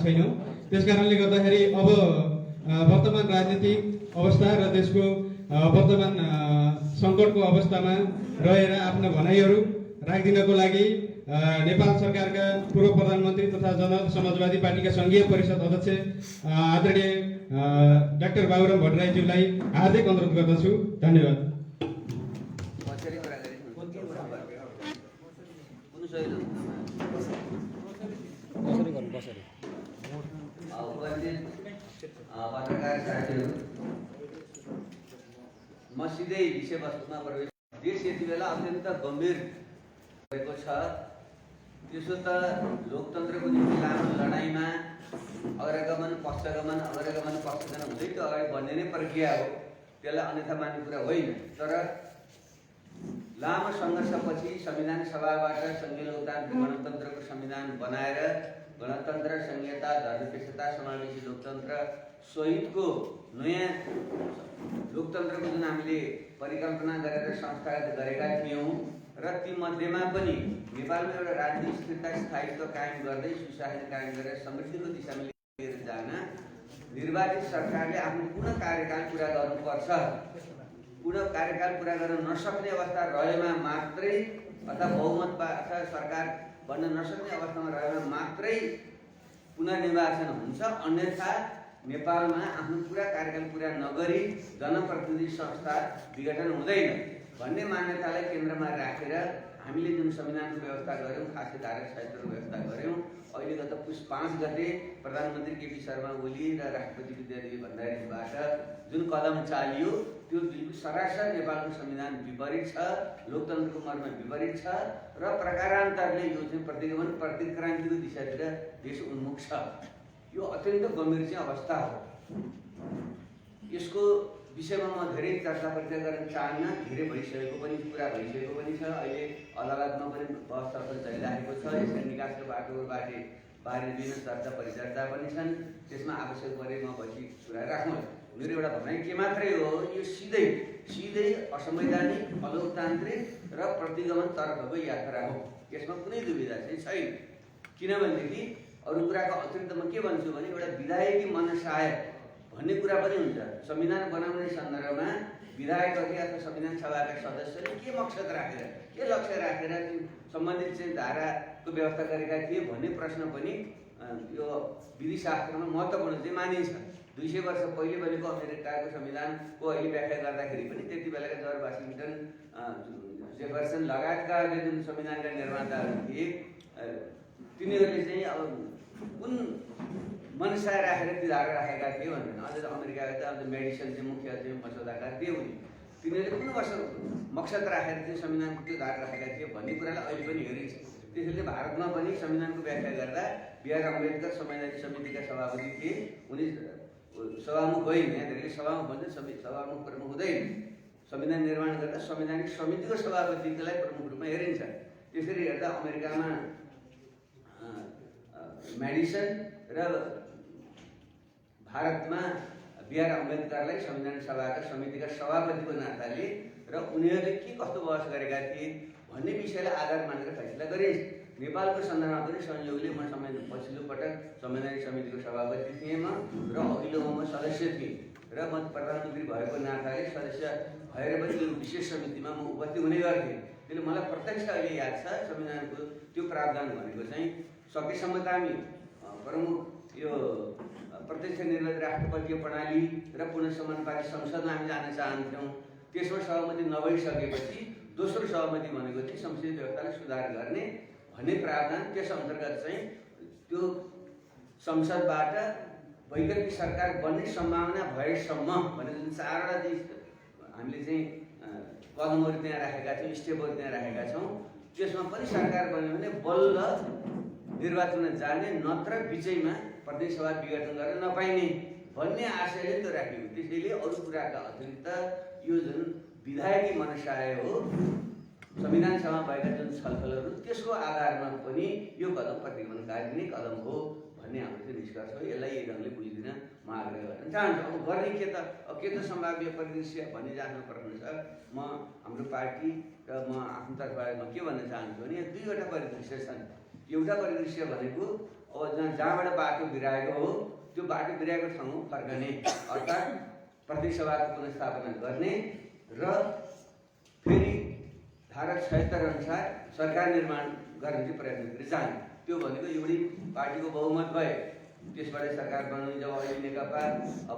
छैनौँ। त्यसकारणले गर्दाखेरि अब वर्तमान राजनीतिक अवस्था र देशको वर्तमान सङ्कटको अवस्थामा रहेर आफ्ना भनाइहरू राखिदिनको लागि नेपाल सरकारका पूर्व प्रधानमन्त्री तथा जनता समाजवादी पार्टीका सङ्घीय परिषद अध्यक्ष आदरणीय डाक्टर बाबुराम भट्टराईज्यूलाई हार्दिक अनुरोध गर्दछु। धन्यवाद। पत्रकार साथीहरू, म सिधै विषयवस्तुमा प्रवेश। देश यति बेला अत्यन्त गम्भीर भएको छ। त्यसो त लोकतन्त्रको निम्ति लामो लडाइँमा अग्रगमन पक्षगमन हुँदै त्यो अगाडि बढ्ने नै प्रक्रिया हो, त्यसलाई अन्यथा मान्ने कुरा होइन। तर लामो सङ्घर्षपछि संविधान सभाबाट सङ्घीय लोकतान्त्रिक गणतन्त्रको संविधान बनाएर गणतन्त्र, संहिता, धर्मपेक्षता, समावेशी लोकतन्त्र सहितको नयाँ लोकतन्त्रको जुन हामीले परिकल्पना गरेर संस्थागत गरेका थियौँ र तीमध्येमा पनि नेपालमा एउटा राजनीतिक स्थिरता स्थायित्व कायम गर्दै सुशासन कायम गरेर समृद्धिको दिशामा लिएर जान निर्वाचित सरकारले आफ्नो पूर्ण कार्यकाल पुरा गर्नुपर्छ। पूर्ण कार्यकाल पुरा गर्न नसक्ने अवस्था रहेमा मात्रै अथवा बहुमतबाट सरकार बन्न नसक्ने अवस्थामा रहेमा मात्रै पुनर्निर्वाचन हुन्छ। अन्यथा नेपालमा आफ्नो पुरा कार्यकाल पुरा नगरी जनप्रतिनिधि संस्था विघटन हुँदैन भन्ने मान्यतालाई केन्द्रमा राखेर हामीले जुन संविधानको व्यवस्था गऱ्यौँ, खासै धारा 76 को व्यवस्था गऱ्यौँ। अहिले गत पुस 5 गते प्रधानमन्त्री केपी शर्मा ओली र राष्ट्रपति विद्यादेवी भण्डारीबाट जुन कदम चालियो त्यो सरासर नेपालको संविधान विपरीत छ, लोकतन्त्रको मर्म विपरीत छ र प्रकारान्तरले यो चाहिँ प्रतिगमन प्रतिक्रान्तिको दिशातिर देश उन्मुख छ। यो अत्यन्त गम्भीर चाहिँ अवस्था हो। यसको विषयमा म धेरै चर्चा परिचय गर्न चाहन्न, धेरै भइसकेको पनि कुरा भइसकेको पनि छ। अहिले अदालतमा पनि बहस चलिरहेको छ। यसका निकासको बाटोबाट बाहिर दिन चर्चा परिचर्चा पनि छन्। त्यसमा आवश्यक परे म पछि कुरा राख्नु। मेरो एउटा भनाइ के मात्रै हो, यो सिधै असंवैधानिक, अलोकतान्त्रिक र प्रतिगमन तर्फको यात्रा हो। यसमा कुनै दुविधा चाहिँ छैन। किनभनेदेखि अरू कुराको अतिरिक्त म के भन्छु भने एउटा विधायकी मनसाय भन्ने कुरा पनि हुन्छ। संविधान बनाउने सन्दर्भमा विधायकहरूले अथवा संविधान सभाका सदस्यले के मकसद राखेर, के लक्ष्य राखेर सम्बन्धित चाहिँ धाराको व्यवस्था गरेका थिए भन्ने प्रश्न पनि यो विधिशास्त्रमा महत्त्वपूर्ण चाहिँ मानिन्छ। 200 वर्ष पहिले बनेको अमेरिकाको संविधानको अहिले व्याख्या गर्दाखेरि पनि त्यति बेलाका जर्ज वाशिङटन, जेफरसन लगायतकाहरूले जुन संविधानका निर्माताहरू थिए तिनीहरूले चाहिँ अब कुन मनसाय राखेर ती धारा राखेका थिए भनेर अझ अमेरिकाका त अझ मेडिसन चाहिँ मुख्य चाहिँ मसौदाकार थिए उनी। तिनीहरूले कुन मकसद राखेर चाहिँ संविधानको त्यो धारा राखेका थिए भन्ने कुरालाई अहिले पनि हेरिन्छ। त्यसैले भारतमा पनि संविधानको व्याख्या गर्दा बी.आर. अम्बेडकर संवैधानिक समितिका सभापति थिए। उनी सभामुख होइन, यहाँ धेरै सभामुख भन्छ, सभामुख प्रमुख हुँदैन। संविधान निर्माण गर्दा संवैधानिक समितिको सभापतिलाई प्रमुख रूपमा हेरिन्छ। त्यसरी हेर्दा अमेरिकामा मेडिसन र भारतमा बी.आर. अम्बेडकरलाई संविधान सभाका समितिका सभापतिको नाताले र उनीहरूले के कस्तो बहस गरेका थिए भन्ने विषयलाई आधार मानेर फैसला गरिन्छ। नेपालको सन्दर्भमा पनि संयोगले म पछिल्लो पटक संवैधानिक समितिको सभापति थिएँ म र अघिल्लोमा म सदस्य थिएँ र म प्रधानमन्त्री भएको नाताले सदस्य भएर पनि यो विशेष समितिमा म उपस्थित हुने गर्थेँ। त्यसले मलाई प्रत्यक्ष अहिले याद छ संविधानको त्यो प्रावधान भनेको चाहिँ सकेसम्म त हामी प्रमुख यो प्रत्यक्ष निर्वाचित राष्ट्रपतीय प्रणाली र पुनः समानुपातिक संसदमा हामी जान चाहन्थ्यौँ। त्यसमा सहमति नभइसकेपछि दोस्रो सहमति भनेको चाहिँ संसदीय व्यवस्थालाई सुधार गर्ने भन्ने प्रावधान। त्यस अन्तर्गत चाहिँ त्यो संसदबाट वैकल्पिक सरकार बन्ने सम्भावना भएसम्म भनेर जुन 4वटा हामीले चाहिँ कदमहरू त्यहाँ राखेका छौँ, स्टेपहरू त्यहाँ राखेका छौँ। त्यसमा पनि सरकार बन्यो भने बल्ल निर्वाचनमा जाने, नत्र बिचैमा प्रदेश सभा विघटन गर्न नपाइने भन्ने आशयले त्यो राखियो। त्यसैले अरू कुराका अतिरिक्त यो जुन विधायकी मनसाय हो, संविधान सभामा भएका जुन छलफलहरू त्यसको आधारमा पनि यो कदम प्रतिगमनकारी नै कदम हो भन्ने हाम्रो चाहिँ निष्कर्ष हो। यसलाई यही ढङ्गले बुझिदिन म आग्रह गर्न चाहन्छु। अब गर्ने के त सम्भाव्य परिदृश्य भन्ने जान्न पर्ने छ। म हाम्रो पार्टी र म आफ्नो तर्फबाट म के भन्न चाहन्छु भने 2वटा परिदृश्य छन्। एउटा परिदृश्य भनेको अब जहाँबाट बाटो बिराएको हो त्यो बाटो बिराएको ठाउँ फर्कने अर्थात् प्रदेश सभाको पुनर्स्थापना गर्ने र फेरि धारा 76 अनुसार सरकार निर्माण गर्ने चाहिँ प्रयत्न गरी जाने। त्यो भनेको एउटै पार्टीको बहुमत भए त्यसबाट सरकार बनाउने जब अहिले नेकपा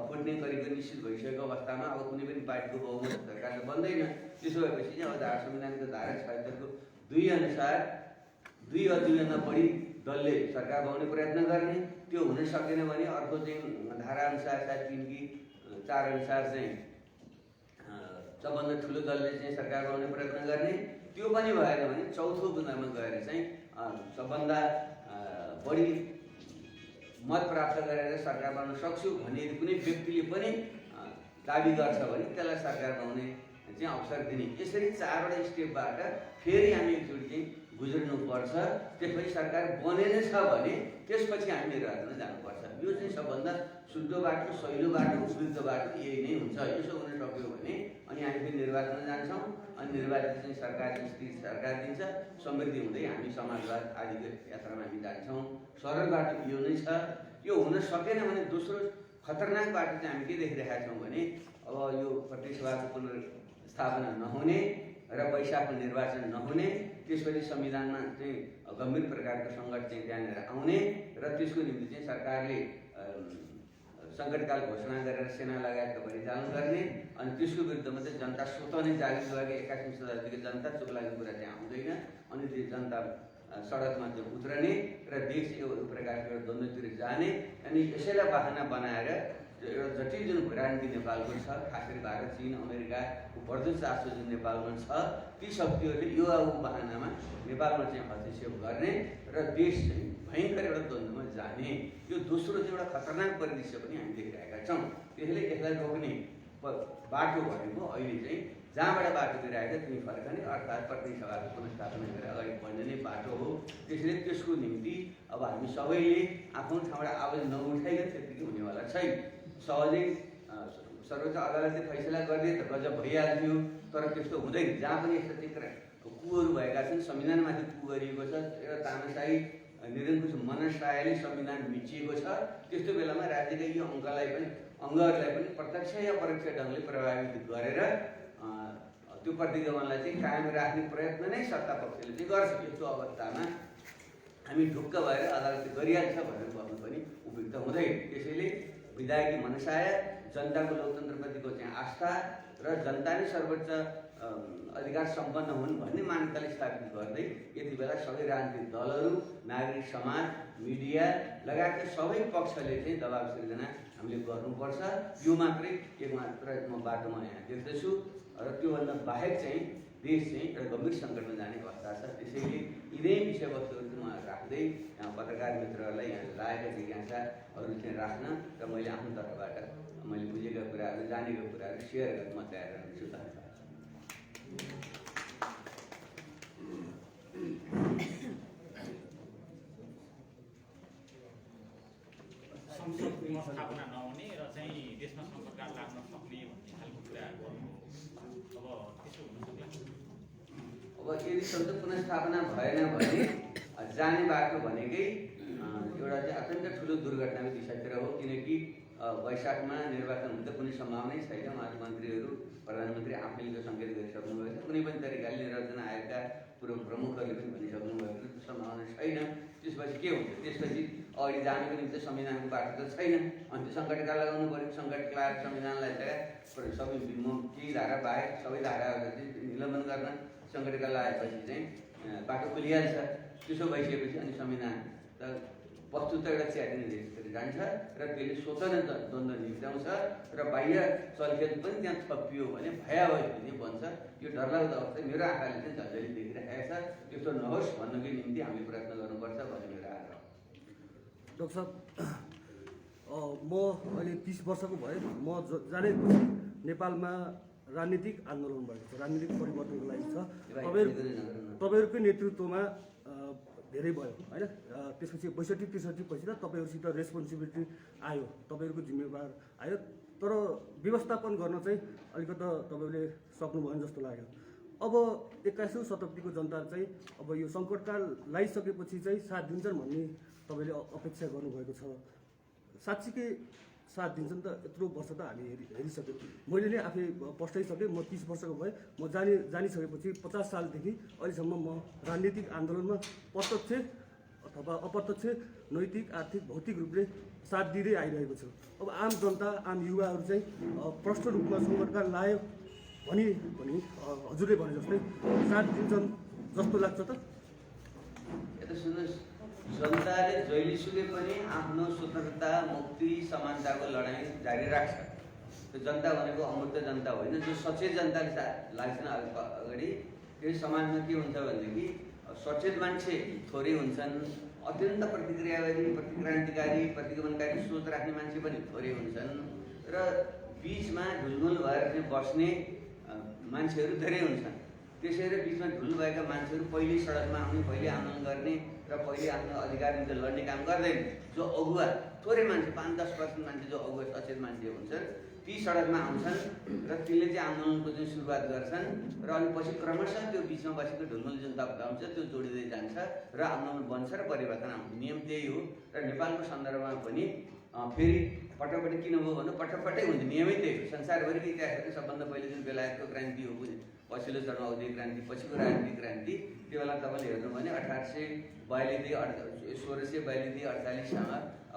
फुट्ने करिब निश्चित भइसकेको अवस्थामा अब कुनै पनि पार्टीको बहुमत सरकारले बन्दैन। त्यसो भएपछि चाहिँ अब संविधानको धारा 76 को 2 अनुसार 2 अथवा बढी दलले सरकार बनाउने प्रयत्न गर्ने। त्यो हुन सकेन भने अर्को चाहिँ धारा अनुसार 3 कि 4 अनुसार चाहिँ सबभन्दा ठुलो दलले चाहिँ सरकार बनाउने प्रयत्न गर्ने। त्यो पनि भएन भने चौथो बुँदामा गएर चाहिँ सबभन्दा बढी मत प्राप्त गरेर सरकार बनाउन सक्छु भन्ने कुनै व्यक्तिले पनि दाबी गर्छ भने त्यसलाई सरकार बनाउने चाहिँ अवसर दिने। यसरी 4वटा स्टेपबाट फेरि हामी एकचोटि चाहिँ गुज्रनुपर्छ। त्यसपछि सरकार बनेन छ भने त्यसपछि हामी निर्वाचनमा जानुपर्छ। यो चाहिँ सबभन्दा शुद्ध बाटो, सहिलो बाटो, उपयुक्त बाटो यही नै हुन्छ। यसो हुन सक्यो भने अनि हामी फेरि निर्वाचनमा जान्छौँ। अनि निर्वाचित चाहिँ सरकार स्थिर सरकार दिन्छ, समृद्धि हुँदै हामी समाजवाद आदिको यात्रामा हामी जान्छौँ। सरल बाटो यो नै छ। यो हुन सकेन भने दोस्रो खतरनाक बाटो चाहिँ हामी के देखिरहेका छौँ भने अब यो प्रदेश सभाको पुनर्स्थापना नहुने र वैशाखको निर्वाचन नहुने, त्यसपछि संविधानमा चाहिँ गम्भीर प्रकारको सङ्कट चाहिँ त्यहाँनिर आउने र त्यसको निम्ति चाहिँ सरकारले सङ्कटकाल घोषणा गरेर सेना लगायतका परिचालन गर्ने। अनि त्यसको विरुद्धमा चाहिँ जनता स्वतः नै जागृत भएकी 81 शताब्दीको जनता चुप लागेको कुरा चाहिँ आउँदैन। अनि त्यो जनता सडकमा चाहिँ उत्रने र देश यो प्रकारको द्वन्द्वतिर जाने। अनि यसैलाई बहाना बनाएर एउटा जटिल जुन भूराजनीति नेपालको छ, खास गरी भारत, चीन, अमेरिकाको बढ्दो चासो जुन नेपालमा छ, ती शक्तिहरूले यो बहानामा नेपालमा चाहिँ हस्तक्षेप गर्ने र देश चाहिँ भयङ्कर एउटा द्वन्द्वमा जाने। यो दोस्रो चाहिँ एउटा खतरनाक परिदृश्य पनि हामी देखिरहेका छौँ। त्यसैले यसलाई रोक्ने बाटो भनेको अहिले चाहिँ जहाँबाट बाटो बिराएर त्यहीँ फर्कने अर्थात् प्रदेश सभाको पुनर्स्थापना गरेर अगाडि बढ्ने नै बाटो हो। त्यसैले त्यसको निम्ति अब हामी सबैले आफ्नो ठाउँबाट आवाज नउठाइकन त्यतिकै हुनेवाला छैन। सहजै सर्वोच्च अदालतले फैसला गरिदिए त गजब भइहाल्थ्यो, तर त्यस्तो हुँदैन। जहाँ पनि यस्ता चाहिँ कुहरू भएका छन्, संविधानमाथि कु गरिएको छ, एउटा तानाशाही निरङ्कुश मनसायले संविधान मिचिएको छ। त्यस्तो बेलामा राज्यका यो अङ्गहरूलाई पनि प्रत्यक्ष या परोक्ष ढङ्गले प्रभावित गरेर त्यो प्रतिगमनलाई चाहिँ कायम राख्ने प्रयत्न नै सत्ता पक्षले चाहिँ गर्छ। यस्तो अवस्थामा हामी ढुक्क भएर अदालतले गरिहाल्छ भनेर भन्नु पनि उपयुक्त हुँदैन। त्यसैले विधायकी मनसाय, जनताको लोकतन्त्रप्रतिको चाहिँ आस्था र जनता नै सर्वोच्च अधिकार सम्पन्न हुन् भन्ने मान्यताले स्थापित गर्दै यति बेला सबै राजनीतिक दलहरू, नागरिक समाज, मिडिया लगायतका सबै पक्षले चाहिँ दबाब सिर्जना हामीले गर्नुपर्छ। यो मात्रै एकमात्र बाटो म यहाँ देख्दछु र त्योभन्दा बाहेक चाहिँ देश चाहिँ एउटा गम्भीर सङ्कटमा जाने अवस्था छ। त्यसैले यिनै विषयवस्तुहरू म राख्दै यहाँ पत्रकार मित्रहरूलाई यहाँ लागेका जिज्ञासाहरू चाहिँ राख्न र मैले आफ्नो तर्फबाट मैले बुझेका कुराहरू, जानेका कुराहरू सेयर गर्न म तयार रहन्छु। संसद पुनर्स्थापना नहुने र चाहिँ देशमा सङ्कटकाल लाग्न सक्ने भन्ने खालको कुराहरू अब त्यसो हुन सक्ला। अब यदि संसद पुनर्स्थापना भएन भने जाने बाटो भनेकै एउटा चाहिँ अत्यन्त ठुलो दुर्घटनाको दिशातिर हो। किनकि वैशाखमा निर्वाचन हुँदा कुनै सम्भावनै छैन। उहाँहरू मन्त्रीहरू, प्रधानमन्त्री आफैले सङ्केत गरिसक्नुभएको छ। कुनै पनि तरिकाले निर्वाचन आयोगका पूर्व प्रमुखहरूले पनि भनिसक्नु भएको छ सम्भावना छैन। त्यसपछि के हुन्छ? त्यसपछि अगाडि जानुको निम्ति संविधानको बाटो त छैन। अनि त्यो सङ्कटकाल लगाउनु पऱ्यो। सङ्कटकाल संविधानलाई चाहिँ सबै केही धारा बाहेक सबै धाराहरू चाहिँ निलम्बन गर्न सङ्कटकाल आएपछि चाहिँ बाटो खुलिहाल्छ। त्यसो भइसकेपछि अनि संविधान त वस्तुतः एउटा च्याटिने देशतिर जान्छ र त्यसले स्वतः नै द्वन्द्व निप्ट्याउँछ र बाह्य चलखेल पनि त्यहाँ थपियो भने भयावह हुने बन्छ। यो डरलाग्दो अवस्था मेरो आँखाले चाहिँ झन्झली देखिरहेको छ। त्यस्तो नहोस् भन्नुको निम्ति हामीले प्रयत्न गर्नुपर्छ भन्ने मेरो आग्रह। डाक्टर साहब, म अहिले 30 वर्षको भएँ। म जाने नेपालमा राजनीतिक आन्दोलन भएको छ, राजनीतिक परिवर्तनको लागि छ। तपाईँहरूकै नेतृत्वमा धेरै भयो होइन। त्यसपछि 62-63 पछि त तपाईँहरूसित रेस्पोन्सिबिलिटी आयो, तपाईँहरूको जिम्मेवार आयो। तर व्यवस्थापन गर्न चाहिँ अलिकति तपाईँहरूले सक्नुभयो जस्तो लाग्यो। अब 21औं शताब्दीको जनता चाहिँ अब यो सङ्कटकाल लगाइसकेपछि चाहिँ साथ दिन्छन् भन्ने तपाईँले अपेक्षा गर्नुभएको छ, साँच्चीकै साथ दिन्छन् त? यत्रो वर्ष त हामी हेरिसक्यौँ, मैले नै आफै पस्टाइसकेँ। म 30 वर्षको भएँ। म जानिसकेपछि 50 सालदेखि अहिलेसम्म म राजनीतिक आन्दोलनमा प्रत्यक्ष अथवा अप्रत्यक्ष नैतिक, आर्थिक, भौतिक रूपले साथ दिँदै आइरहेको छु। अब आम जनता, आम युवाहरू चाहिँ प्रष्ट रूपमा सङ्कटकाल लायो भने हजुरले भने जस्तै साथ दिन्छन् जस्तो लाग्छ त? यता सुन्नुहोस्, जनताले जहिलेसुकै पनि आफ्नो स्वतन्त्रता, मुक्ति, समानताको लडाइँ जारी राख्छ। त्यो जनता भनेको अमूर्त जनता होइन, जो सचेत जनताले लाग्छन् अगाडि। त्यो समाजमा के हुन्छ भनेदेखि सचेत मान्छे थोरै हुन्छन्, अत्यन्त प्रतिक्रियावादी, प्रतिक्रान्तिकारी, प्रतिगमनकारी सोच राख्ने मान्छे पनि थोरै हुन्छन्, र बिचमा ढुलमुल भएर चाहिँ बस्ने मान्छेहरू धेरै हुन्छन्। त्यसैले बिचमा ढुल भएका मान्छेहरू पहिले सडकमा आउने, पहिले आन्दोलन गर्ने र पहिले आफ्नो अधिकार निम्ति लड्ने काम गर्दैन। जो अगुवा थोरै मान्छे, 5-10% मान्छे जो अगुवा सचेत मान्छे हुन्छन्, ती सडकमा आउँछन् र तिनले चाहिँ आन्दोलनको चाहिँ सुरुवात गर्छन्, र अनि पछि क्रमशः त्यो बिचमा बसेको ढुलमुल जुन तबका हुन्छ त्यो जोडिँदै जान्छ र आन्दोलन बन्छ र परिवर्तन आउँछ। नियम त्यही हो। र नेपालको सन्दर्भमा पनि फेरि पटपटि किन भयो भन्दा पटपटै हुन्छ, नियमै त्यही हो। संसारभरिको इतिहासको सबभन्दा पहिले जुन बेलायतको क्रान्ति हो, पछिल्लो चरण औद्योगिक क्रान्ति, पछिको राजनीतिक क्रान्ति, त्यो बेला तपाईँले हेर्नु भने 1642-48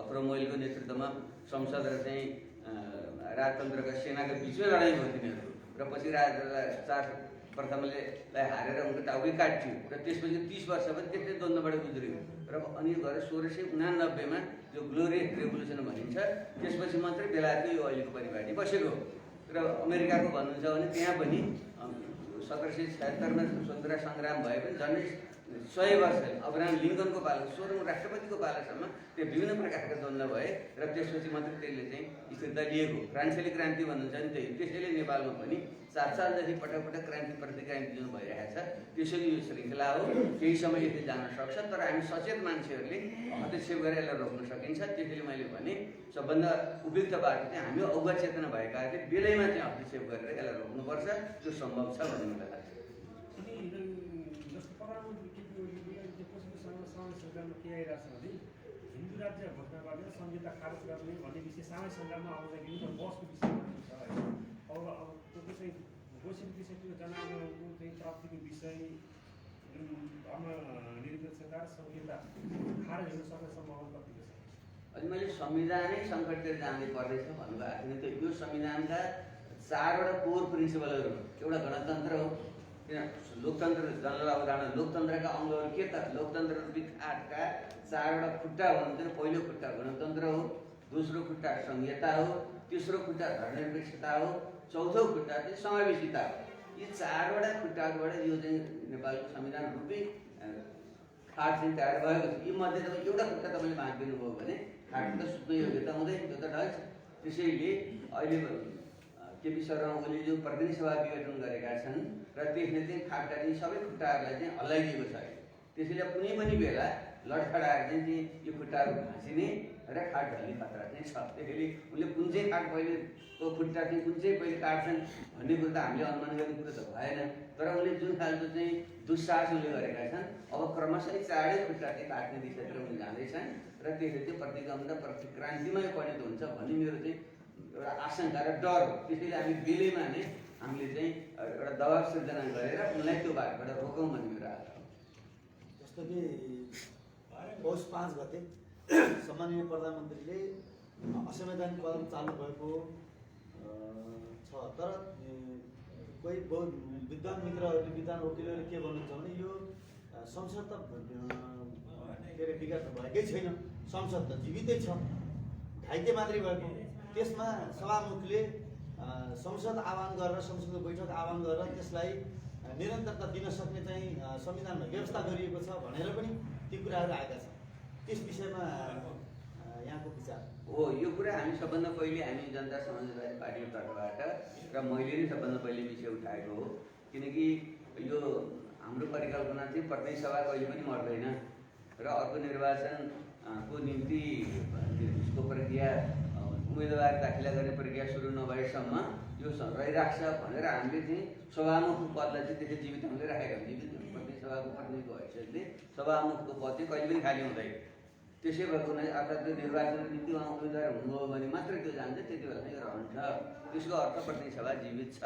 क्रोमवेलको नेतृत्वमा संसद र चाहिँ राजतन्त्रका सेनाको बिचमै लडाइँ भयो तिनीहरू, र पछि प्रथमले हारेर उनको टाउकै काटियो, र त्यसपछि 30 वर्ष पनि त्यस्तै द्वन्द्वबाट गुज्रियो, र अनि गएर 1689मा जो ग्लोरियस रेभोल्युसन भनिन्छ, त्यसपछि मात्रै बेलायतको यो अहिलेको परिपाटी बसेको। र अमेरिकाको भन्नुहुन्छ भने त्यहाँ पनि 1776मा स्वतन्त्रता सङ्ग्राम भए पनि झन्डै 100 वर्ष अब्राहम लिङ्कनको पाला, 16औं राष्ट्रपतिको पालासम्म त्यो विभिन्न प्रकारका द्वन्द्व भए, र त्यसपछि मात्रै त्यसले चाहिँ स्थिरता लिएको। फ्रान्सेली क्रान्ति भन्नुहुन्छ नि त्यही। त्यसैले नेपालमा पनि 7 सालदेखि पटक क्रान्ति प्रतिक्रान्ति जुन भइरहेको छ, त्यसैले यो श्रृङ्खला हो। केही समय यति जान सक्छ, तर हामी सचेत मान्छेहरूले हस्तक्षेप गरेर यसलाई रोक्न सकिन्छ। त्यसैले मैले भने सबभन्दा उपयुक्त बाटो चाहिँ हामी अगुवा चेतना भएकाहरूले बेलैमा चाहिँ हस्तक्षेप गरेर यसलाई रोक्नुपर्छ, जो सम्भव छ भन्ने मलाई लाग्छ। के आइरहेको छ भने हिन्दू राज्य घोषणाबाट संहिता खारेज गर्ने भन्ने विषय सामाजिक सञ्जालमा आउँदाखेरि त बसको विषयमा छ होइन। अब त्यो चाहिँ घोषित विषय, त्यो जनागरणको चाहिँ प्राप्तिको विषय, जुन धर्मनिरपेक्षता र संहिता खारेज हुन सक्ने सम्भावना कतिको छ? अनि मैले संविधानै सङ्कटतिर जाँदै पर्दैछ भन्नुभएको थिएँ। त यो संविधानका 4वटा कोर प्रिन्सिपलहरू, एउटा गणतन्त्र हो, लोकतन्त्र, जनताको उदाहरण लोकतन्त्रका अङ्गहरू के त? लोकतन्त्र रूपी खाटका 4वटा खुट्टा भन्नुहुन्छ। पहिलो खुट्टा गणतन्त्र हो, दोस्रो खुट्टा संहिता हो, तेस्रो खुट्टा धर्मनिरपेक्षता हो, चौथो खुट्टा चाहिँ समावेशिता हो। यी 4वटा खुट्टाबाट यो चाहिँ नेपालको संविधान रूपी खाट चाहिँ तयार भएको छ। यी मध्ये तपाईँ एउटा खुट्टा तपाईँले भाँचिदिनु भयो भने खाट त सुत्न योग्यता हुँदैन, त्यो त ढल्छ। त्यसैले अहिले केपी शर्मा ओलीले जो प्रतिनिधि सभा विघटन गरेका छन्, र त्यसले चाहिँ खाटका चाहिँ सबै खुट्टाहरूलाई चाहिँ हल्लाइदिएको छ। त्यसैले कुनै पनि बेला लडखडाएर चाहिँ यो खुट्टाहरू भाँचिने र खाट ढल्ने खतरा चाहिँ छ। त्यसैले उनले कुन चाहिँ खाट पहिलेको खुट्टा चाहिँ कुन चाहिँ पहिले काट्छन् भन्ने कुरो त हामीले अनुमान गर्ने कुरो त भएन। तर उनले जुन खालको चाहिँ दुस्साहस उनले गरेका छन्, अब क्रमशः 4वटै खुट्टा चाहिँ काट्ने दिशातिर उनले जाँदैछन्, र त्यसले चाहिँ प्रतिगमन र प्रतिक्रान्तिमै परिणत हुन्छ भन्ने मेरो चाहिँ एउटा आशंका र डर हो। त्यसैले हामी बेलैमा नै हामीले चाहिँ एउटा दबाब सिर्जना गरेर उनलाई त्यो बाटोबाट रोकौँ भन्ने मेरो आग्रह हो। जस्तो कि पौष 5 गते सम्माननीय प्रधानमन्त्रीले असंवैधानिक कदम चाल्नु भएको छ, तर कोही बहुत विद्वान मित्रहरूले, विद्वान वकिलहरूले के भन्नुहुन्छ भने यो संसद त के अरे विकास भएकै छैन, संसद त जीवितै छ, घाइते मात्रै भएको। त्यसमा सभामुखले संसद आह्वान गरेर, संसदको बैठक आह्वान गरेर त्यसलाई निरन्तरता दिन सक्ने चाहिँ संविधानमा व्यवस्था गरिएको छ भनेर पनि ती कुराहरू आएका छन्। त्यस विषयमा यहाँको विचार हो? यो कुरा हामी सबभन्दा पहिले हामी जनता समाजवादी पार्टीको तर्फबाट र मैले नै सबभन्दा पहिले विषय उठाएको हो। किनकि यो हाम्रो परिकल्पना चाहिँ प्रतिनिधि सभा कहिले पनि मर्दैन, र अर्को निर्वाचनको निम्ति यसको प्रक्रिया, उम्मेदवार दाखिला गर्ने प्रक्रिया सुरु नभएसम्म यो रहिराख्छ भनेर हामीले चाहिँ सभामुखको पदलाई चाहिँ त्यसै जीवित हुँदै राखेका छौँ। जीवित प्रतिनिधि सभाको प्रतिनिधिको हैसियतले सभामुखको पद चाहिँ कहिले पनि खाली हुँदैन। त्यसै भएको हुनाले अर्थात् त्यो निर्वाचनको निम्ति उहाँ उम्मेदवार हुनुभयो भने मात्रै त्यो जान्छ, त्यति बेला नै रहन्छ। त्यसको अर्थ प्रतिनिधि सभा जीवित छ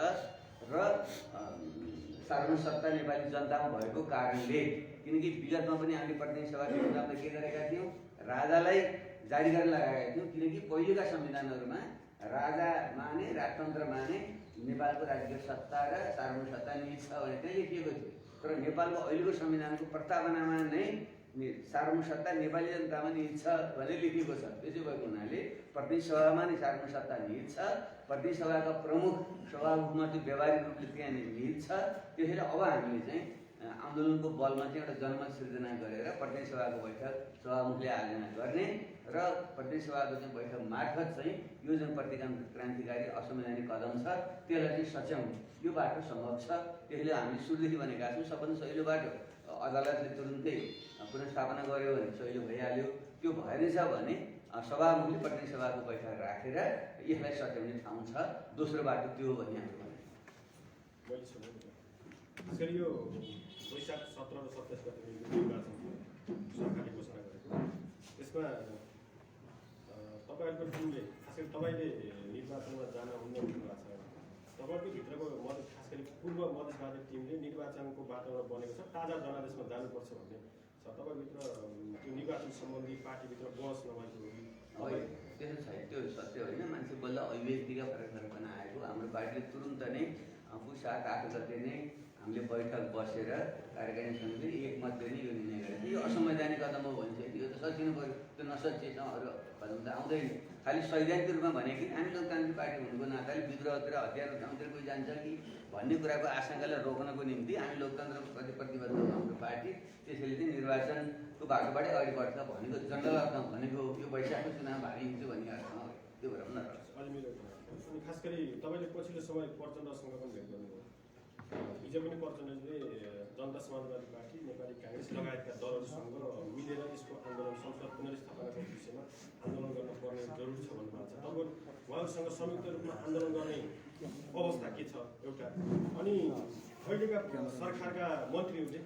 र सार्वजनिक सत्ता नेपाली जनतामा भएको कारणले, किनकि विगतमा पनि हामीले प्रतिनिधि सभा चुनावमा के गरेका थियौँ, राजालाई जारी गर्न लगाएका थियौँ। किनकि पहिलेका संविधानहरूमा राजा माने, राजतन्त्र माने, नेपालको राजकीय सत्ता र सार्वजनिक सत्ता निहित छ भने त्यहाँ लेखिएको थियो। तर नेपालको अहिलेको संविधानको प्रस्तावनामा नै सार्वजनिक सत्ता नेपाली जनतामा निहित छ भने लेखिएको छ। त्यसै भएको हुनाले प्रतिनिधि सभामा नै सार्वजनिक सत्ता निहित छ, प्रतिनिधि सभाका प्रमुख सभामुखमा त्यो व्यावहारिक रूपले त्यहाँ निहित छ। त्यसैले अब हामीले चाहिँ आन्दोलनको बलमा चाहिँ एउटा जनमत सिर्जना गरेर प्रतिनिधि सभाको बैठक सभामुखले आयोजना गर्ने र प्रतिनिधि सभाको चाहिँ बैठक मार्फत चाहिँ यो जुन क्रान्तिकारी असंवैधानिक कदम छ त्यसलाई चाहिँ सच्याउने यो बाटो सम्भव छ। त्यसैले हामीले सुरुदेखि भनेका छौँ सबभन्दा सहिलो बाटो अदालतले तुरुन्तै पुनर्स्थापना गर्यो भने सहिलो भइहाल्यो। त्यो भएनछ भने सभामुखले प्रतिनिधि सभाको बैठक राखेर यसलाई सच्याउने ठाउँ छ। दोस्रो बाटो त्यो हो भन्ने हाम्रो भनाइ। खास गरी यो वैशाख 17 र 27 गते निर्वाचन सरकारले घोषणा गरेको, त्यसमा तपाईँहरूको टिमले, खास गरी तपाईँले निर्वाचनमा जान हुन्न भन्नुभएको छ। तपाईँको भित्रको खास गरी पूर्व मधेसवादी टिमले निर्वाचनको वातावरण बनेको छ, ताजा जनादेशमा जानुपर्छ भन्ने छ। तपाईँभित्र त्यो निर्वाचन सम्बन्धी पार्टीभित्र बहस नभएको त्यसो छैन, त्यो सत्य होइन। मान्छे बल्ल अभिव्यक्तिका फरकपना आएको। हाम्रो पार्टीले तुरुन्त नै पुसाक 8 गते नै हामीले बैठक बसेर कार्यकारिणी समितिले एकमतले नै यो निर्णय गरेको थियो। यो असंवैधानिक कदम हो भनिसक्यो, यो त सचिनु पऱ्यो। त्यो नसचिएसँग अरू कदम त आउँदैन। खालि सैद्धान्तिक रूपमा भने कि हामी लोकतान्त्रिक पार्टी हुनुको नाताले विद्रोहतिर हतियार उठाउनुतिर कोही जान्छ कि भन्ने कुराको आशंकालाई रोक्नको निम्ति हामी लोकतन्त्रको प्रति प्रतिबद्ध हो हाम्रो पार्टी। त्यसैले चाहिँ निर्वाचनको बाटोबाटै अगाडि बढ्छ भनेको जनरल अर्थमा भनेको यो वैशाखको चुनाव भारी हुन्छ भन्ने अर्थमा हो। त्यो भएर न अनि खास गरी तपाईँले पछिल्लो समय प्रचण्डसँग पनि भेट गर्नुभयो। हिजो पनि प्रचण्डले जनता समाजवादी पार्टी, नेपाली काङ्ग्रेस लगायतका दलहरूसँग मिलेर यसको आन्दोलन संसद पुनर्स्थापनाको विषयमा आन्दोलन गर्न पर्ने जरुरी छ भन्नुभएको छ। तपाईँ उहाँहरूसँग संयुक्त रूपमा आन्दोलन गर्ने अवस्था के छ एउटा, अनि अहिलेका सरकारका मन्त्रीहरूले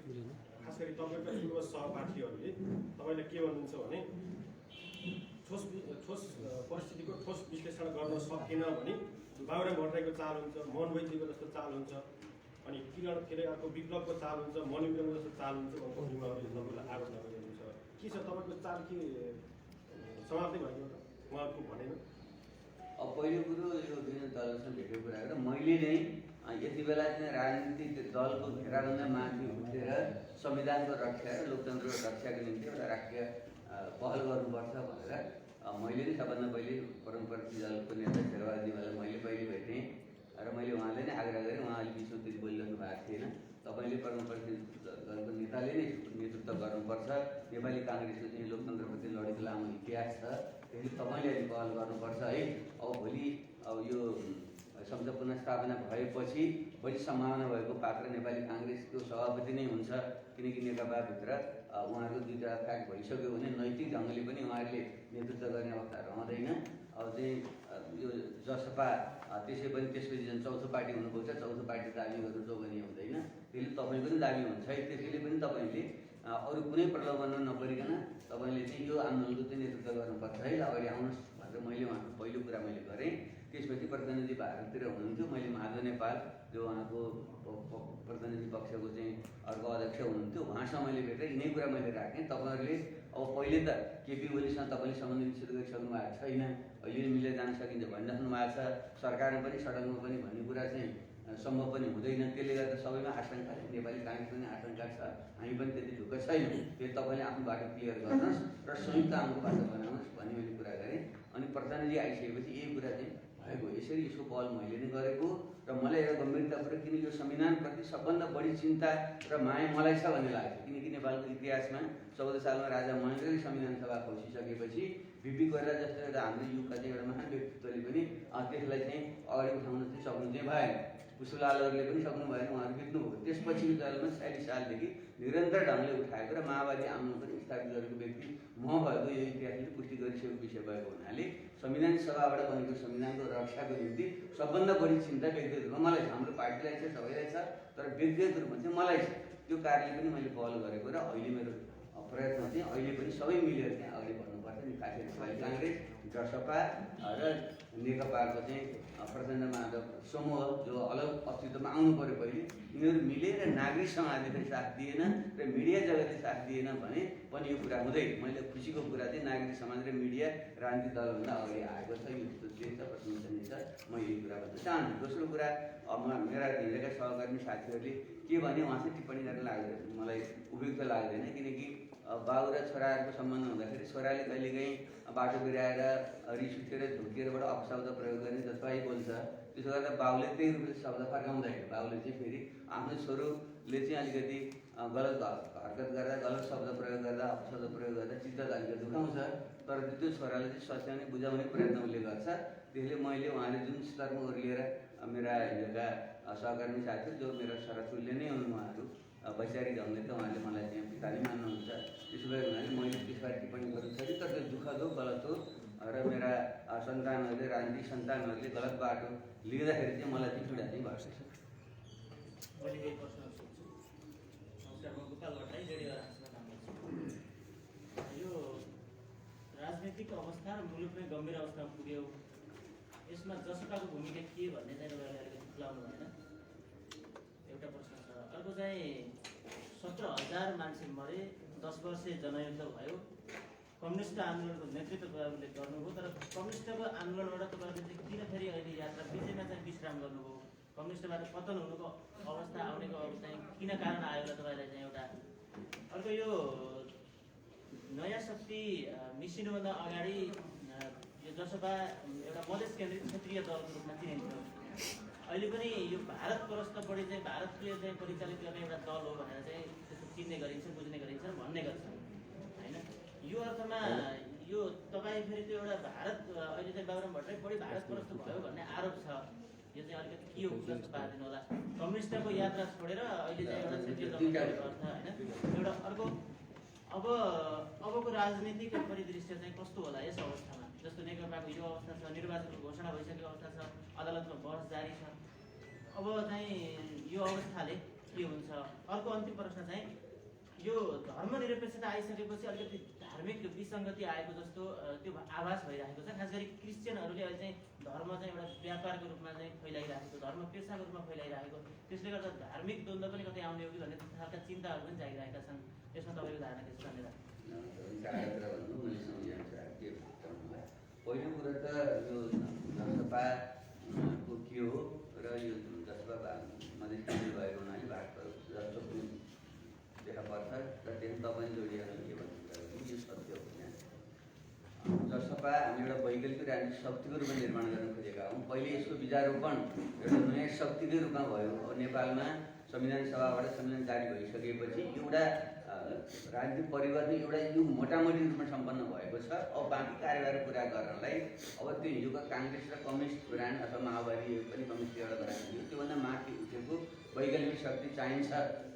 खास गरी तपाईँका पूर्व सहपाठीहरूले तपाईँलाई के भन्नुहुन्छ भने ठोस परिस्थितिको ठोस विश्लेषण गर्न सकेन भने बाबुराम भट्टराईको चाल हुन्छ, मोहन वैद्यको जस्तो चाल हुन्छ, अनि किरण खेलेको विप्लवको चाल हुन्छ, मणिपुरको जस्तो चाल हुन्छ भन्ने उहाँहरूले तपाईँलाई आरोप लगाइरहेको छ। के छ तपाईँको चाल के समाप्ति भएको त उहाँको भनेन? अब पहिलो कुरो यो विभिन्न दलसँग भेटेको कुरा गरेर मैले नै यति बेला चाहिँ राजनीतिक दलको घेराभन्दा माथि उठेर संविधानको रक्षा र लोकतन्त्रको रक्षाको निम्ति एउटा राष्ट्रिय पहल गर्नुपर्छ भनेर मैले नै सबभन्दा पहिले परम्परागत दलको नेता शेरबहादुरजीलाई मैले पहिले भेटेँ र मैले उहाँले नै आग्रह गरेँ। उहाँले विषयमा त्यति बोलिरहनु भएको थिएन। तपाईँले परम्परागत दलको नेताले नै नेतृत्व गर्नुपर्छ। नेपाली काङ्ग्रेसको चाहिँ लोकतन्त्रप्रति लडेको लामो इतिहास छ, त्यसले तपाईँले अहिले पहल गर्नुपर्छ है। अब भोलि अब यो संसद पुनर्स्थापना भएपछि बढी सम्भावना भएको पात्र नेपाली काङ्ग्रेसको सभापति नै हुन्छ, किनकि नेकपाभित्र उहाँहरूको दुईवटा फ्याक्ट भइसक्यो भने नैतिक ढङ्गले पनि उहाँहरूले नेतृत्व गर्ने अवस्था रहँदैन। अब चाहिँ यो जसपा त्यसै पनि त्यसपछि जुन चौथो पार्टी हुनुभएको छ, चौथो पार्टी दाबी गर्नु जोगनी हुँदैन, त्यसले तपाईँको पनि दाबी हुन्छ है। त्यसैले पनि तपाईँले अरू कुनै प्रलोभनमा नपरिकन तपाईँले चाहिँ यो आन्दोलनको चाहिँ नेतृत्व गर्नुपर्छ है, अगाडि आउनुहोस् भनेर मैले उहाँको पहिलो कुरा मैले गरेँ। त्यसपछि प्रतिनिधि भारततिर हुनुहुन्थ्यो, मैले माधव नेपाल जो उहाँको प्रतिनिधि पक्षको चाहिँ अर्को अध्यक्ष हुनुहुन्थ्यो, उहाँसँग मैले भेटेर यिनै कुरा मैले राखेँ। तपाईँहरूले अब पहिले त केपी ओलीसँग तपाईँले सम्बन्ध विच्छेद गरिसक्नु भएको छैन, अहिले मिलेर जान सकिन्छ भनिराख्नु भएको छ। सरकारमा पनि सडकमा पनि भन्ने कुरा चाहिँ सम्भव पनि हुँदैन। त्यसले गर्दा सबैमा आशंका, नेपाली काङ्ग्रेस पनि आशंका छ, हामी पनि त्यति ढुक्क छैनौँ। फेरि तपाईँले आफ्नो बाटो क्लियर गर्नुहोस् र संयुक्त हाम्रो बाटो बनाउनुहोस् भन्ने मैले कुरा गरेँ। अनि प्रतिनिधि आइसकेपछि यही कुरा चाहिँ भएको। यसरी यसको पहल मैले नै गरेको र मलाई एउटा गम्भीरतापूर्वक, किनकि यो संविधानप्रति सबभन्दा बढी चिन्ता र माया मलाई छ भन्ने लाग्छ। किनकि नेपालको इतिहासमा 14 सालमा राजा महेन्द्रले संविधान सभा खोसिसकेपछि बिपी कोइराला जस्तो एउटा हाम्रो युगका चाहिँ एउटा महान व्यक्तित्वले पनि त्यसलाई चाहिँ अगाडि उठाउन चाहिँ सक्नु चाहिँ भएन। पुष्पलालहरूले पनि सक्नु भएन, उहाँहरू बित्नुभयो। त्यसपछिको कालमा 46 सालदेखि निरन्तर ढङ्गले उठाएको र माओवादी आन्दोलन पनि स्थापित गरेको व्यक्ति म भएको यो इतिहासले पुष्टि गरिसकेको विषय भएको हुनाले संविधान सभाबाट बनेको संविधानको रक्षाको निम्ति सबभन्दा बढी चिन्ता व्यक्तिगत रूपमा मलाई छ। हाम्रो पार्टीलाई छ, सबैलाई छ, तर व्यक्तिगत रूपमा चाहिँ मलाई छ। त्यो कारणले पनि मैले पहल गरेको र अहिले मेरो प्रयत्न चाहिँ अहिले पनि सबै मिलेर चाहिँ अगाडि बढ्नुपर्छ नि। खास गरी काङ्ग्रेस, जसपा र नेकपाको चाहिँ प्रचण्ड माधव समूह जो अलग अस्तित्वमा आउनु पर्यो पहिले, यिनीहरू मिलेर नागरिक समाजले साथ दिएन र मिडिया जगतले साथ दिएन भने पनि यो कुरा हुँदैन। मैले खुसीको कुरा चाहिँ नागरिक समाज र मिडिया राजनीतिक दलभन्दा अगाडि आएको छ, यो देश छ, प्रशंसनीय छ। म यही कुरा भन्न चाहन्छु। दोस्रो कुरा, मेरा हिजोका सहकर्मी साथीहरूले के भने उहाँ चाहिँ टिप्पणी गर्न लाग्दैन, मलाई उपयुक्त लाग्दैन। किनकि बाउ र छोराहरूको सम्बन्ध हुँदाखेरि छोराले कहिलेकाहीँ बाटो बिराएर रिस उठेर झुकेरबाट अपशब्द प्रयोग गर्ने जसपाई बोल्छ, त्यसो गर्दा बाउले त्यही रूपले शब्द फर्काउँदैन। बाउले चाहिँ फेरि आफ्नो छोरोले चाहिँ अलिकति गलत हरकत गर्दा, गलत शब्द प्रयोग गर्दा, अपशब्द प्रयोग गर्दा चित्त अलिकति दुखाउँछ, तर त्यो छोराले चाहिँ सच्याउने बुझाउने प्रयत्न उसले गर्छ। त्यसले मैले उहाँले जुन स्तरमा ओर्लिएर मेरा हिजोका सहकर्मी साथी जो मेरा छोराछोरीले नै हुनु, उहाँहरू वैचारिक ढङ्गले त उहाँले मलाई चाहिँ पिता नै मान्नुहुन्छ। त्यसो भए हुनाले मैले त्यसमा टिप्पणी गर्नु छैन, तर त्यो दुःखद हो, गलत हो र मेरा सन्तानहरूले, राजनीतिक सन्तानहरूले गलत बाटो लिँदाखेरि चाहिँ मलाई चाहिँ पीडा चाहिँ भएको छ। मैले केही प्रश्न सोध्छु। नमस्कार, म गोपाल भट्टराई, रेडियो राजमा काम गर्छु। यो राजनीतिक अवस्था र मुलुक नै गम्भीर अवस्थामा पुग्यो, यसमा जसपाको भूमिका के भन्ने चाहिँ तपाईँले अलिकति खुलाउनु भएन। एउटा प्रश्न छ। अर्को चाहिँ 17,000 मान्छे मरे, 10 वर्ष जनयुद्ध भयो, कम्युनिस्ट आन्दोलनको नेतृत्व तपाईँहरूले गर्नुभयो, तर कम्युनिस्टको आन्दोलनबाट तपाईँहरूले चाहिँ किन फेरि अहिले यात्रा बिचैमा चाहिँ विश्राम गर्नुभयो? कम्युनिस्टबाट पतन हुनुको अवस्था आउनेको चाहिँ किन कारण आयो होला तपाईँलाई चाहिँ एउटा? अर्को यो नयाँ शक्ति मिसिनुभन्दा अगाडि यो जसपा एउटा मधेस केन्द्रित क्षेत्रीय दलको रूपमा चिनिन्थ्यो। अहिले पनि यो भारत परस्त बढी चाहिँ भारतले चाहिँ परिचालित गर्ने एउटा दल हो भनेर चाहिँ त्यस्तो चिन्ने गरिन्छ, बुझ्ने गरिन्छ, भन्ने गर्छ होइन? यो अर्थमा यो तपाईँ फेरि त्यो एउटा भारत अहिले चाहिँ बाबुराम भट्टराई बढी भारत परस्त भयो भन्ने आरोप छ। यो चाहिँ अलिकति के हो जस्तो पारिदिनु होला। कम्युनिस्टको यात्रा छोडेर अहिले चाहिँ एउटा क्षेत्रीय दलको अर्थ होइन? एउटा अर्को अबको राजनीतिक परिदृश्य चाहिँ कस्तो होला यस अवस्थामा? जस्तो नेकपाको यो अवस्था छ, निर्वाचनको घोषणा भइसकेको अवस्था छ, अदालतमा बहस जारी छ, अब चाहिँ यो अवस्थाले के हुन्छ? अर्को अन्तिम प्रश्न चाहिँ यो धर्मनिरपेक्षता आइसकेपछि अलिकति धार्मिक विसङ्गति आएको जस्तो त्यो आभास भइरहेको छ। खास गरी क्रिस्चियनहरूले अहिले चाहिँ धर्म चाहिँ एउटा व्यापारको रूपमा चाहिँ फैलाइरहेको, धर्म पेसाको रूपमा फैलाइरहेको, त्यसले गर्दा धार्मिक द्वन्द्व पनि कतै आउने हो कि भन्ने खालका चिन्ताहरू पनि जागिरहेका छन्। यसमा तपाईँको धारणा के छ? धन्यवाद। पहिलो कुरा त यो जसपाको के हो र यो जसपा मधेस केन्द्रित भएको हुनाले भारतको जस्तो पनि देखा पर्छ र त्यहाँ तपाईँ जोडिएर के भन्नुहुन्छ यो सत्य हो। जसपा हामी एउटा वैकल्पिक राजनीतिक शक्तिको रूपमा निर्माण गर्न खोजेका हौँ। पहिले यसको बिजारोपण एउटा नयाँ शक्तिकै रूपमा भयो। अब नेपालमा संविधान सभाबाट संविधान जारी भइसकेपछि एउटा राजनीतिक परिवर्तन एउटा युग मोटामोटी रूपमा सम्पन्न भएको छ। अब बाँकी कार्यभार पुरा गर्नलाई अब त्यो हिजोका काङ्ग्रेस र कम्युनिस्ट ब्रान्ड अथवा माओवादी पनि कम्युनिस्ट एउटा ब्रान्ड थियो, त्योभन्दा माथि उठेको वैकल्पिक शक्ति चाहिन्छ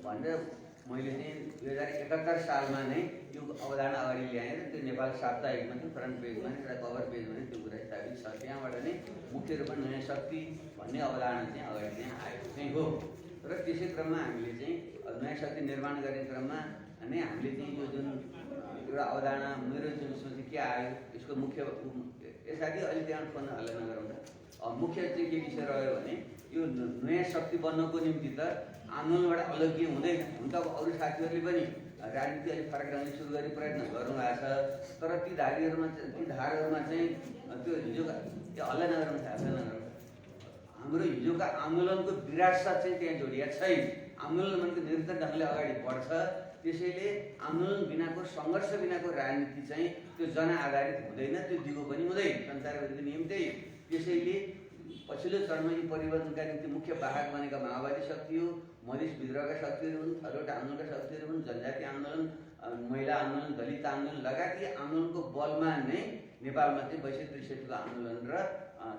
भनेर मैले चाहिँ 2071 सालमा नै यो अवधारणा अगाडि ल्याएर त्यो नेपाल साप्ताहिकमा चाहिँ फ्रन्ट पेजमा एउटा कभर पेजमा नै त्यो कुरा स्थापित छ। त्यहाँबाट नै मुख्य रूपमा नयाँ शक्ति भन्ने अवधारणा चाहिँ अगाडि नै आएको चाहिँ हो। र त्यसै क्रममा हामीले चाहिँ नयाँ शक्ति निर्माण गर्ने क्रममा नै हामीले चाहिँ यो जुन एउटा अवधारणा मेरो जुन सोच के आयो यसको मुख्य यसरी अहिले त्यहाँ फोन हल्ला नगरौँ त। मुख्य चाहिँ के विषय रह्यो भने यो नयाँ शक्ति बन्नको निम्ति त आन्दोलनबाट अलग के हुँदैन। हुन त अब अरू साथीहरूले पनि राजनीति अलिक फरक ढङ्गले सुरु गर्ने प्रयत्न गर्नुभएको छ, तर ती धारहरूमा चाहिँ त्यो हिजोका हल्ला नगरौँ छ, हल्ला नगरौँ। हाम्रो हिजोका आन्दोलनको विरासत चाहिँ त्यहाँ जोडिया छैन। आन्दोलन भनेको निरन्तर ढङ्गले अगाडि बढ्छ। त्यसैले आन्दोलन बिनाको, सङ्घर्ष बिनाको राजनीति चाहिँ त्यो जनआधारित हुँदैन, त्यो दिगो पनि हुँदैन। संसारभरिको नियम त्यही। त्यसैले पछिल्लो चरणमा यी परिवर्तनका निम्ति मुख्य वाहक बनेका माओवादी शक्ति हो, मधेस विद्रोहका शक्तिहरू हुन्, छलौट आन्दोलनका शक्तिहरू हुन्, जनजाति आन्दोलन, महिला आन्दोलन, दलित आन्दोलन लगायत यी आन्दोलनको बलमा नै नेपालमा चाहिँ 22-63 आन्दोलन र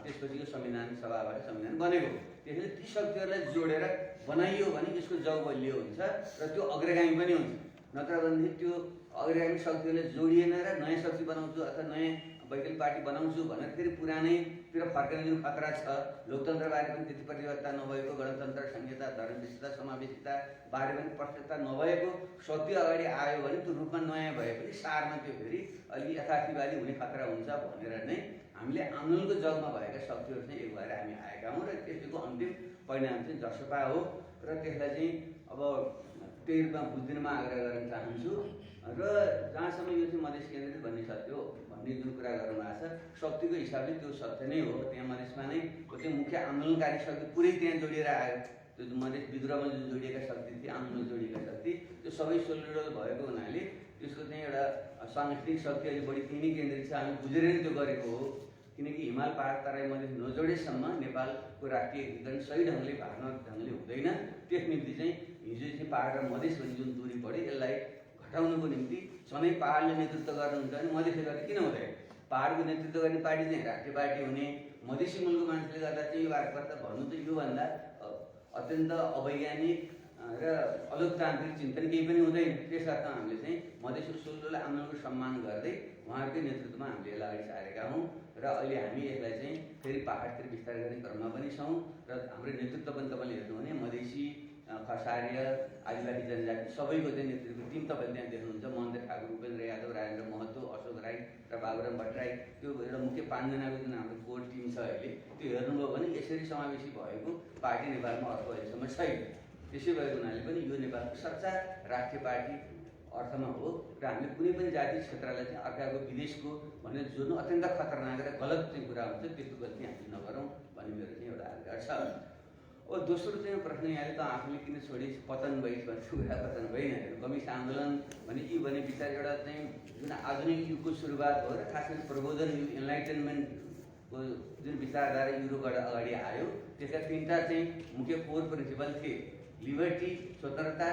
त्यसपछि यो संविधान सभाबाट संविधान बनेको। त्यसैले ती शक्तिहरूलाई जोडेर बनाइयो भने यसको जग बलियो हुन्छ र त्यो अग्रगामी पनि हुन्छ। नत्र भने त्यो अग्रगामी शक्तिहरूले जोडिएन र नयाँ शक्ति बनाउँछु अथवा नयाँ वैकल्पिक पार्टी बनाउँछु भनेर फेरि पुरानैतिर फर्कने जुन खतरा छ, लोकतन्त्रबारे पनि त्यति प्रतिबद्धता नभएको, गणतन्त्र, संहिता, धर्मनिष्ठता, समावेशिता बारे पनि स्पष्टता नभएको शक्ति अगाडि आयो भने त्यो रूपमा नयाँ भए पनि सारमा त्यो फेरि अलि यथार्थवादी हुने खतरा हुन्छ भनेर नै हामीले आन्दोलनको जगमा भएका शक्तिहरू चाहिँ एक भएर हामी आएका हौँ र त्यसको अन्तिम परिणाम चाहिँ जसपा हो र त्यसलाई चाहिँ अब त्यही रूपमा बुझ्दिनमा आग्रह गर्न चाहन्छु र जहाँसम्म यो चाहिँ मधेस केन्द्रित भन्ने सत्य हो भन्ने जुन कुरा गर्नुभएको छ शक्तिको हिसाबले त्यो सत्य नै हो। त्यहाँ मधेसमा नै त्यो मुख्य आन्दोलनकारी शक्ति पुरै त्यहाँ जोडिएर आयो। त्यो मधेस विद्रोहमा जुन जोडिएका शक्ति थिए, आन्दोलन जोडिएका शक्ति, त्यो सबै सोलिडल भएको हुनाले त्यसको चाहिँ एउटा सांगठनिक शक्ति अहिले बढी त्यही नै केन्द्रित छ। हामी बुझेर नै त्यो गरेको हो, किनकि हिमाल पहाड तराई मधेस नजोडेसम्म नेपालको राष्ट्रिय एकीकरण सही ढङ्गले भावनात्मक ढङ्गले हुँदैन। त्यस निम्ति चाहिँ हिजो चाहिँ पहाड र मधेस भन्ने जुन दूरी बढ्यो यसलाई घटाउनुको निम्ति सधैँ पहाडले नेतृत्व गर्नुहुन्छ भने मधेसले गर्दा किन हुँदैन? पहाडको नेतृत्व गर्ने पार्टी चाहिँ राष्ट्रिय पार्टी हुने, मधेसी मुलुकको मान्छेले गर्दा चाहिँ यो वार्ता भन्नु त योभन्दा अत्यन्त अवैज्ञानिक र अलोकतान्त्रिक चिन्तन केही पनि हुँदैन। त्यस अर्थमा हामीले चाहिँ मधेसी सोल्डोलाई आन्दोलनको सम्मान गर्दै उहाँहरूकै नेतृत्वमा हामीले यसलाई अगाडि सारेका हौँ र अहिले हामी यसलाई चाहिँ फेरि पहाडतिर विस्तार गर्ने क्रममा पनि छौँ र हाम्रो नेतृत्व पनि तपाईँले हेर्नु भने मधेसी, खसारिया, आदिवासी जनजाति सबैको चाहिँ नेतृत्व टिम तपाईँले त्यहाँ देख्नुहुन्छ। महेन्द्र ठाकुर, उपेन्द्र यादव, राजेन्द्र महतो, अशोक राई र बाबुराम भट्टराई, त्यो एउटा मुख्य 5 जनाको जुन हाम्रो कोर टिम छ अहिले, त्यो हेर्नुभयो भने यसरी समावेशी भएको पार्टी नेपालमा अर्को अहिलेसम्म छैन। त्यसै भएको हुनाले पनि यो नेपालको सच्चा राष्ट्रिय पार्टी अर्थमा हो र हामीले कुनै पनि जाति क्षेत्रलाई चाहिँ अर्काको विदेशको भनेर जोड्नु अत्यन्त खतरनाक र गलत चाहिँ कुरा हुन्छ। त्यस्तो गल्ती हामीले नगरौँ भन्ने मेरो चाहिँ एउटा आग्रह छ। दोस्रो चाहिँ प्रश्न यहाँले त आफूले किन छोडी पतन भइस भन्ने कुरा पतन भएन। कम्युनिस्ट आन्दोलन भने यी भन्ने विचार एउटा चाहिँ जुन आधुनिक युगको सुरुवात हो र खास गरी प्रबोधन युग, इन्लाइटेनमेन्टको जुन विचारधारा युरोपबाट अगाडि आयो, त्यसका 3टा चाहिँ मुख्य कोर प्रिन्सिपल थिए: लिबर्टी, स्वतन्त्रता,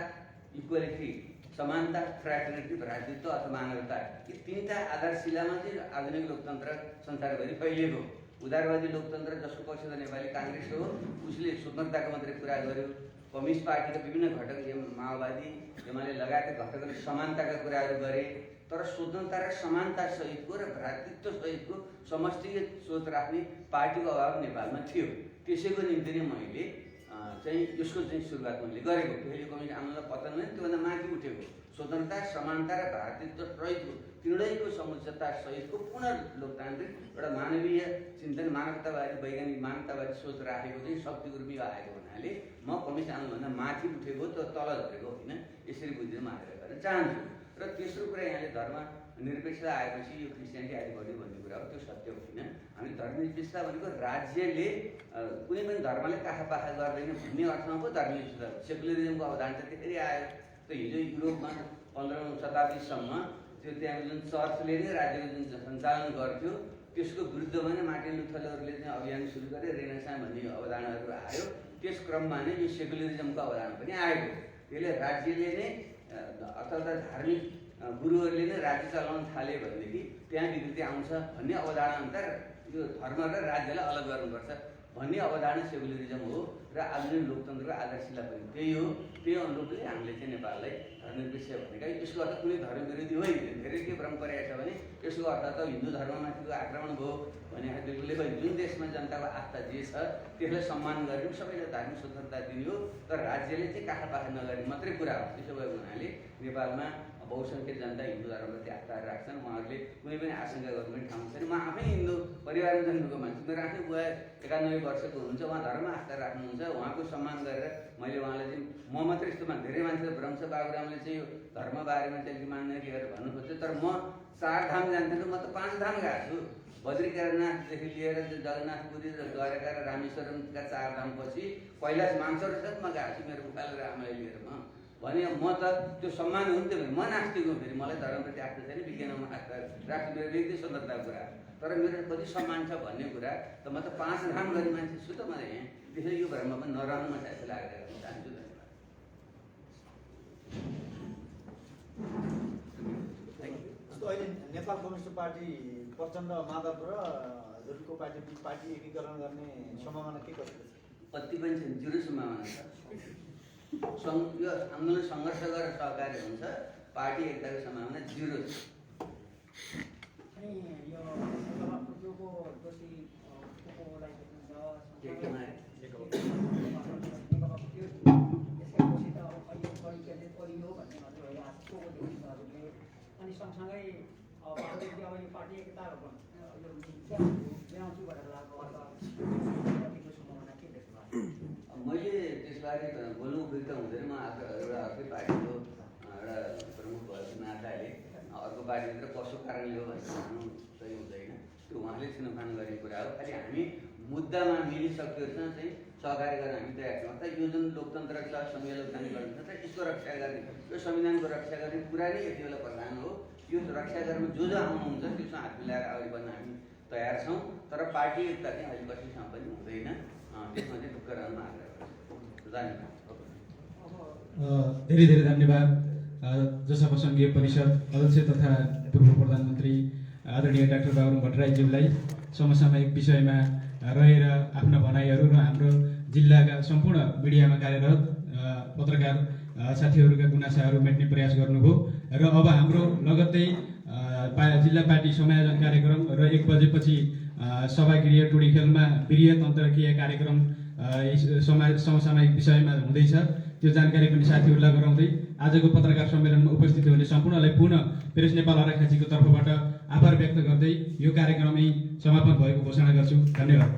इक्वालिटी, समानता, फ्र्याटर्निटी, भ्रातृत्व अथवा मानवता। यी 3टा आधारशिलामा चाहिँ आधुनिक लोकतन्त्र संसारभरि फैलिएको। उदारवादी लोकतन्त्र जसको पक्ष त नेपाली काङ्ग्रेस हो, उसले स्वतन्त्रताको मात्रै कुरा गर्यो। कम्युनिस्ट पार्टीका विभिन्न घटक, माओवादी, एमाले लगायतका घटकहरूले समानताका कुराहरू गरे। तर स्वतन्त्रता र समानता सहितको र भ्रातृत्व सहितको समष्टिगत सोच राख्ने पार्टीको अभाव नेपालमा थियो। त्यसैको निम्ति नै मैले चाहिँ यसको चाहिँ सुरुवात मैले गरेको। फेरि कम्युनिस्ट आन्दोलन पतन भने त्योभन्दा माथि उठेको स्वतन्त्रता, समानता र भ्रातृत्व सहितको तीनैको समुचितता सहितको पुनः लोकतान्त्रिक एउटा मानवीय चिन्तन, मानवतावादी, वैज्ञानिक मानवतावादी सोच राखेको चाहिँ शक्तिको रूपमा आएको हुनाले म कम्युनिस्ट आन्दोलनभन्दा माथि उठेको, त तल झरेको होइन। यसरी बुझ्न म आग्रह गर्न चाहन्छु। र तेस्रो कुरा यहाँले धर्म निरपेक्षता आएपछि यो क्रिस्चियनिटी आदि बढ्यो भन्ने कुरा हो, त्यो सत्य होइन। हामी धर्मनिरपेक्षता भनेको राज्यले कुनै पनि धर्मलाई काखापाखा गर्दैन भन्ने अर्थमा पो धर्मनिरपेक्षता। सेकुलरिजमको अवधारणा चाहिँ त्यसरी आयो। त हिजो युरोपमा 15औं शताब्दीसम्म त्यो त्यहाँको जुन चर्चले नै राज्यको जुन सञ्चालन गर्थ्यो, त्यसको विरुद्धमा नै मार्टिन लुथरहरूले चाहिँ अभियान सुरु गरे, रेनेसाँ भन्ने अवधारणाहरू आयो। त्यस क्रममा नै यो सेकुलरिजमको अवधारणा पनि आएको। त्यसले राज्यले नै अथवा धार्मिक गुरुहरूले नै राज्य चलाउन थाले भनेदेखि त्यहाँ विकृति आउँछ भन्ने अवधारणा अनुसार यो धर्म र राज्यलाई अलग गर्नुपर्छ भन्ने अवधारणा सेकुलरिजम हो र आधुनिक लोकतन्त्रको आधारशिला पनि त्यही हो। त्यही अनुरूपले हामीले चाहिँ नेपाललाई धर्मनिरपेक्ष भनेका यसको अर्थ कुनै धर्म विरोधी होइन। धेरै के भ्रम परेको छ भने यसको अर्थ त हिन्दू धर्ममाथिको आक्रमण भयो भने बिल्कुलै होइन। जुन देशमा जनताको आस्था जे छ त्यसलाई सम्मान गर्ने, सबैलाई धार्मिक स्वतन्त्रता दिने हो, तर राज्यले चाहिँ काखापाखा नगर्ने मात्रै कुरा हो। त्यसो भएको हुनाले नेपालमा बहुसङ्ख्यक जनता हिन्दू धर्मप्रति आस्थाहरू राख्छन्। उहाँहरूले कुनै पनि आशंका गर्नुपर्ने ठाउँ छैन। म आफै हिन्दू परिवारमा जन्मेको मान्छे, मेरो आफ्नै बुवा 91 वर्षको हुनुहुन्छ, उहाँ धर्ममा आस्था राख्नुहुन्छ। उहाँको सम्मान गरेर मैले उहाँलाई चाहिँ म मात्रै यस्तोमा धेरै मान्छेले भ्रम छ, बाबुरामले चाहिँ यो धर्म बारेमा चाहिँ मान्ने के गरेर भन्नु खोज्छ। तर म 4 धाम जान्थेँ, म त 5 धाम गएको छु। बद्री केदारनाथदेखि लिएर जगन्नाथपुरी र द्वारका र रामेश्वरमका 4 धामपछि कैलाश मानसरोवरसम्म गएको छु मेरो बुबाले र आमालाई लिएर। भने म त त्यो सम्मान हुन्थ्यो भने म नास्तिक हो। फेरि मलाई धर्मप्रति आस्था छैन, विज्ञानमा आस्था राख्छु, मेरो व्यक्ति स्वतन्त्रताको कुरा। तर मेरो कति सम्मान छ भन्ने कुरा त म त 5 धाम गर्ने मान्छे छु त मलाई यहाँ। त्यसैले यो भ्रममा पनि नरहनु म साथै लागेर चाहन्छु। जस्तो अहिले नेपाल कम्युनिस्ट पार्टी प्रचण्ड माधव र हजुरको पार्टी बिच पार्टी एकीकरण गर्ने सम्भावना के कस्तो छ? कति पनि छैन, 0 सम्भावना छ। यो आन्दोलन सङ्घर्ष गरेर सहकारी हुन्छ, पार्टी एकताको सम्भावना 0 छ। अनि यो चुनावबाट लागु सम्भावना के देख्नु भएको? मैले त्यसबारे बोल्नु फेरि त हुँदैन, म एउटा अर्कै पार्टीको एउटा प्रमुख भएको नाताले अर्को पार्टीभित्र कसो कारणले हो भनेर भन्नु सही हुँदैन। त्यो उहाँले छुनफान गर्ने कुरा हो। खालि हामी मुद्दामा मिलिसकेहरूसँग चाहिँ सहकार्य गर्न हामी तयार छौँ। अर्थात् यो जुन लोकतन्त्र छ, संघीय लोकतान्त्रिक गणतन्त्र छ, यसको रक्षा गर्ने, यो संविधानको रक्षा गर्ने कुरा नै यति बेला प्रधान हो। यो रक्षा गर्न जो आउनुहुन्छ त्यसमा हात मिलाएर अगाडि बढ्न हामी तयार छौँ। तर पार्टी एकता चाहिँ अहिले कसैसँग पनि हुँदैन, त्यसमा चाहिँ ढुक्क रहन आग्रह गर्छु। धन्यवाद। धेरै धेरै धन्यवाद। जसपा सङ्घीय परिषद अध्यक्ष तथा पूर्व प्रधानमन्त्री आदरणीय डाक्टर बाबुराम भट्टराईज्यूलाई समसामयिक विषयमा रहेर आफ्ना भनाइहरू र हाम्रो जिल्लाका सम्पूर्ण मिडियामा कार्यरत पत्रकार साथीहरूका गुनासाहरू मेट्ने प्रयास गर्नुभयो। र अब हाम्रो लगत्तै जिल्ला पार्टी समायोजन कार्यक्रम र 1 बजेपछि सभागृह टोडीखेलमा वृहत अन्तर्क्रिया कार्यक्रम समसामयिक विषयमा हुँदैछ। त्यो जानकारी पनि साथीहरूलाई गराउँदै आजको पत्रकार सम्मेलनमा उपस्थित हुने सम्पूर्णलाई पुनः प्रेस नेपाल आराखाँचीको तर्फबाट आभार व्यक्त गर्दै यो कार्यक्रमै समापन भएको घोषणा गर्छु। धन्यवाद।